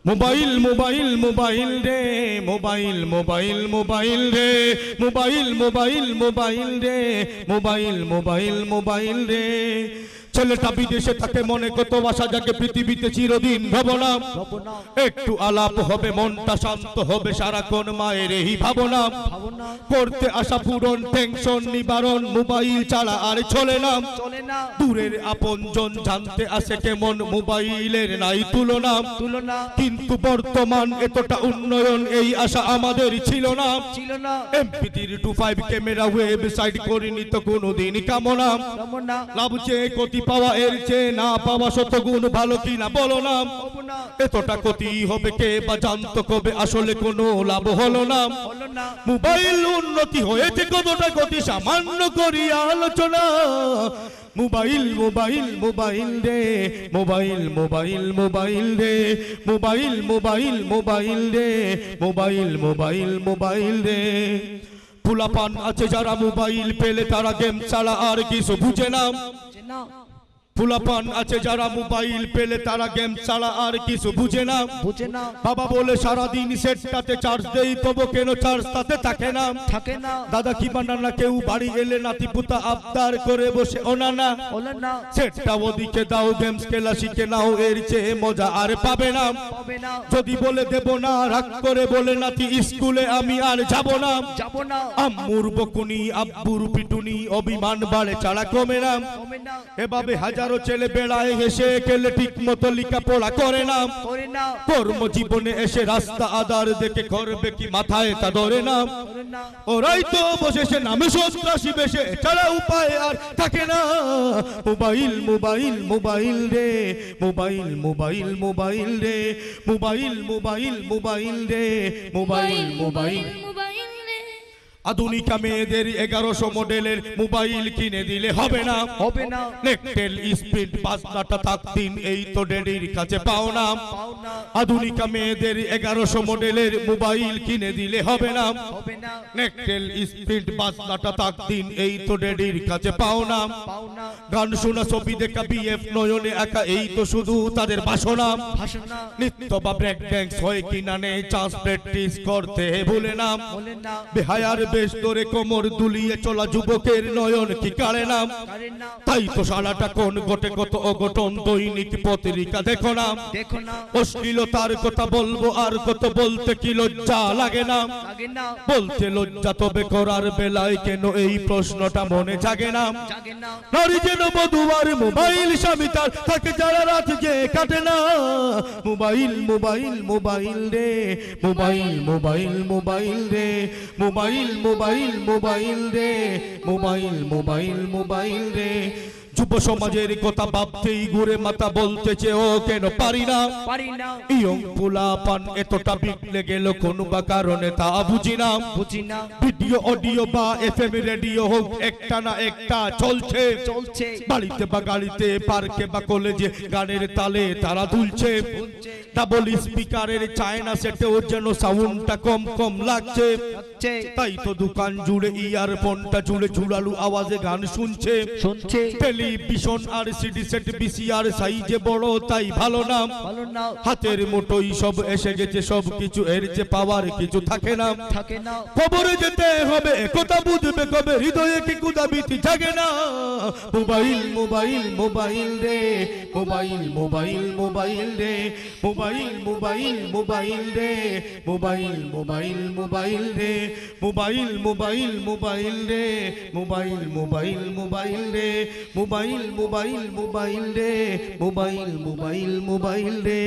Mobile mobile mobile রে mobile mobile mobile রে mobile mobile mobile রে মোবাইল মোবাইল মোবাইল রে ছেলেটা বিদেশে থাকে মনে কত আশা জাগে পৃথিবীতে চিরদিন ভাবনা একটু আলাপ হবে মনটা শান্ত হবে সারাক্ষণ মায়ের এই ভাবনা করতে আসা পূরণ টেনশন নিবারণ মোবাইল ছাড়া আর চলে না দূরের আপনজন জানতে আসে কেমন মোবাইলের নাই তুলনা কিন্তু বর্তমান এতটা উন্নয়ন এই আশা আমাদের ছিল না MP3 to 5 ক্যামেরা ওয়েবসাইট করিনি তো কোনোদিন কামনা লাভ চেয়ে কোটি পাওয়া এর চেয়ে না পাওয়া শতগুণ ভালো কিনা বলো না এতটা ক্ষতি হবে কে বা জানতো কবে আসলে কোনো লাভ হলো না মোবাইল উন্নতি হয়েছে কতটা গতি সামান্য করি আলোচনা মোবাইল মোবাইল মোবাইল রে মোবাইল মোবাইল মোবাইল রে মোবাইল মোবাইল মোবাইল রে মোবাইল মোবাইল মোবাইল রে ফুলাপান আছে যারা মোবাইল পেলে তারা গেম ছাড়া আর কিছু বুঝে না ফুলাপান আছে যারা মোবাইল পেলে তারা গেম ছাড়া আর কিছু বুঝে না বাবা বলে সারা দিন সেটটাতে চার্জ দেই তবু কেন চার্জ তাতে থাকে না দাদা কি বানানা কেউ বাড়ি এলে নাতি পুতা আবদার করে বসে ওনানা সেটটা ওদিকে দাও গেমস খেলা শিখে নাও এর চেয়ে মজা আর পাবে না যদি বলে দেব না রাগ করে বলে নাতি স্কুলে আমি আর যাব না আম্মুর বকুনি আব্বুর পিটুনি অভিমান বাড়ে ছাড়া কমে না এভাবে হাজারো ছেলে বেড়ায় হেসে খেলে ঠিক মতো লেখাপড়া করে না কর্মজীবনে এসে রাস্তা আদার দেখে করবে কি মাথায় তা ধরে না ওরাই তো বসেছে নামে সন্ত্রাসী বেশে ছাড়া উপায় আর থাকে না মোবাইল মোবাইল মোবাইল রে মোবাইল মোবাইল মোবাইল রে মোবাইল মোবাইল মোবাইল রে মোবাইল মোবাইল আধুনিকা মেয়েদের 1100 মডেলের মোবাইল কিনে দিলে হবে না নেকটেল স্পিড বাজনাটা থাকদিন এই তো ডেডির কাছে পাও না আধুনিকা মেয়েদের 1100 মডেলের মোবাইল কিনে দিলে হবে না নেকটেল স্পিড বাজনাটা থাকদিন এই তো ডেডির কাছে পাও না গান শোনা ছবি দেখা বিএফ নয়নে একা এই তো শুধু তাদের বাসনা নৃত্য বা ব্রেক ড্যান্স হয় কিনা নেই চান্স প্র্যাকটিস করতে ভুলে না বেহায়ার বেশ ধরে কোমর দুলিয়ে চলা যুবকের নয়ন কি কাড়ে না তাই তো সারাটা কোন ঘটে কত অঘটন দৈনিক পত্রিকা দেখো না অশ্লীলতার কথা বলবো আর কত বলতে কি লজ্জা লাগে না বলতে লজ্জা তবে করার বেলায় কেন এই প্রশ্নটা মনে জাগে না নারী যেন বধুয়ার মোবাইল স্বামী তার থাকে যারা রাত যে কাটে না মোবাইল মোবাইল মোবাইল রে মোবাইল মোবাইল মোবাইল রে মোবাইল মোবাইল মোবাইল রে মোবাইল মোবাইল মোবাইল রে যুব সমাজের কথা ভাবতেই ঘুরে মাথা বলতেছে ও কেন পারি না ইয়ং পোলাপান এতটা বিগড়ে গেল কোন বা কারণে তা বুঝি না ভিডিও অডিও বা এফএম রেডিও হোক একটা না একটা চলছে বাড়িতে বা গাড়িতে পার্কে বা কলেজে গানের তালে তারা দুলছে ডাবল স্পিকারের চায়না সেটেও যেন সাউন্ডটা কম কম লাগছে তাই তো দোকান জুড়ে ইয়ারফোনটা জুড়ে ঝুলালু আওয়াজে গান শুনছে টেলিভিশন আর সিডি সেট বিসিআর সাইজে বড় তাই ভালো না হাতের মুঠোই সব এসে গেছে সব কিছু এর যে পাওয়ার কিছু থাকে না খবরে যেতে হবে একথা বুঝবে কবে হৃদয়ে কি কুদাবিতি জাগে না মোবাইল মোবাইল মোবাইল রে মোবাইল মোবাইল মোবাইল রে মোবাইল মোবাইল মোবাইল রে মোবাইল মোবাইল মোবাইল রে মোবাইল মোবাইল মোবাইল রে মোবাইল মোবাইল মোবাইল রে মোবাইল মোবাইল মোবাইল রে মোবাইল মোবাইল মোবাইল রে।